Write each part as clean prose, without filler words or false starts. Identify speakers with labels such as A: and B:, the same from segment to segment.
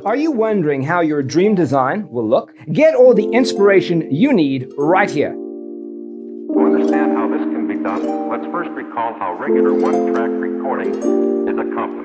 A: Are you wondering how your dream design will look? Get all the inspiration you need right here.
B: To understand how this can be done, let's first recall how regular one-track recording is accomplished.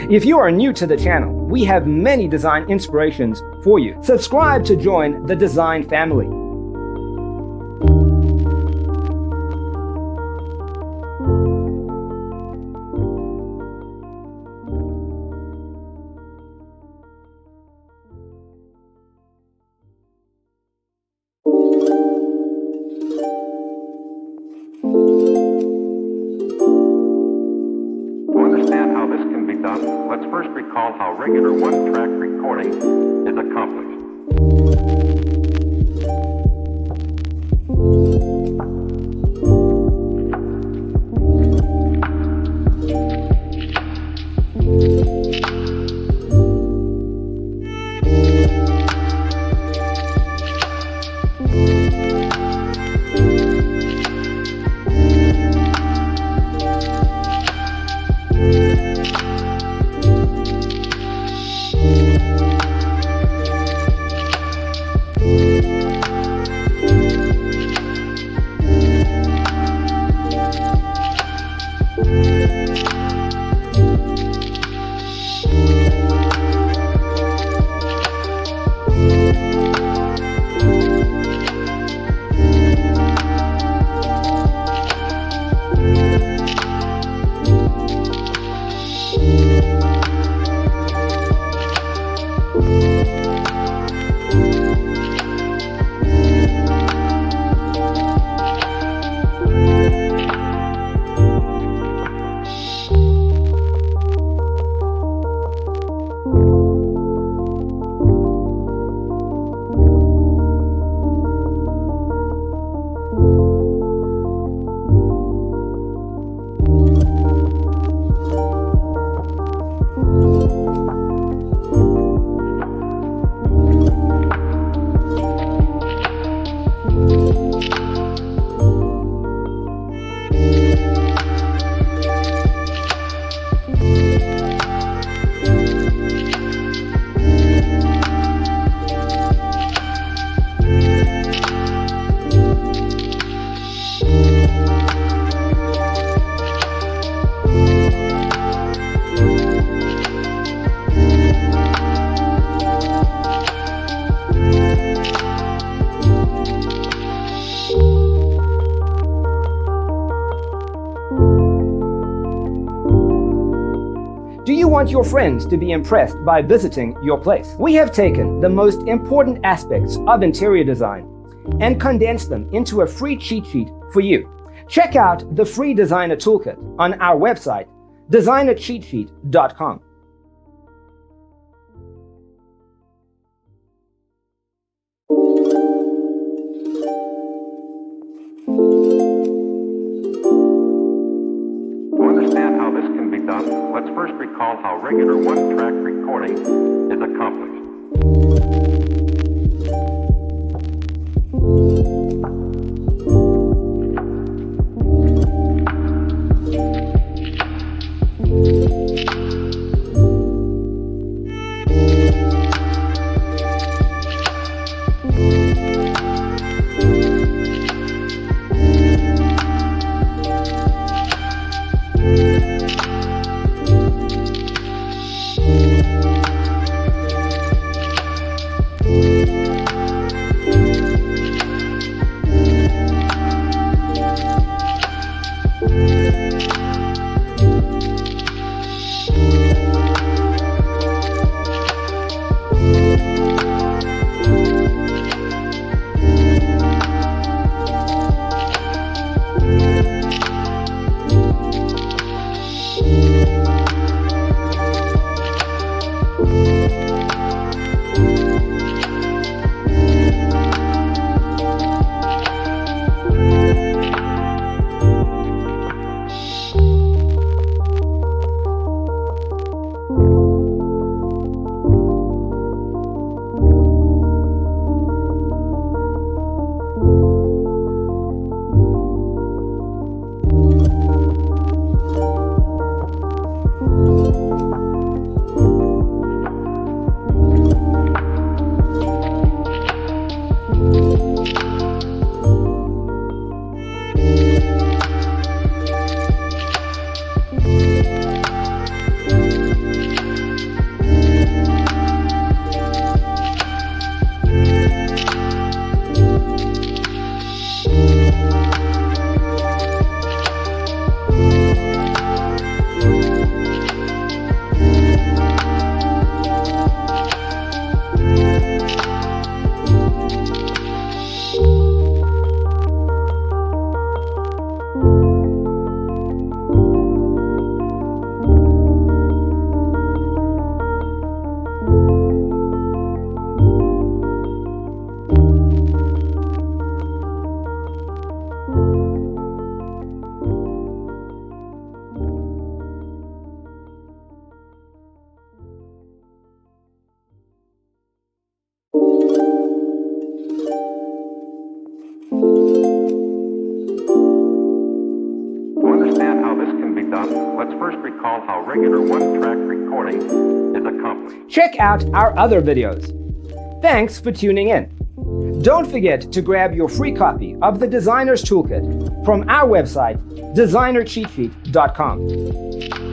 A: If you are new to the channel, we have many design inspirations for you. Subscribe to join the design family.
B: To understand how this can be done, let's first recall how regular one-track recording is accomplished.
A: want your friends to be impressed by visiting your place. We have taken the most important aspects of interior design and condensed them into a free cheat sheet for you. Check out the free designer toolkit on our website, designercheatsheet.com.
B: To understand how this can be done, let's first recall how regular one-track recording is accomplished. Let's first recall how regular one-track recording is accomplished.
A: Check out our other videos. Thanks for tuning in. Don't forget to grab your free copy of the Designer's Toolkit from our website, designercheatsheet.com.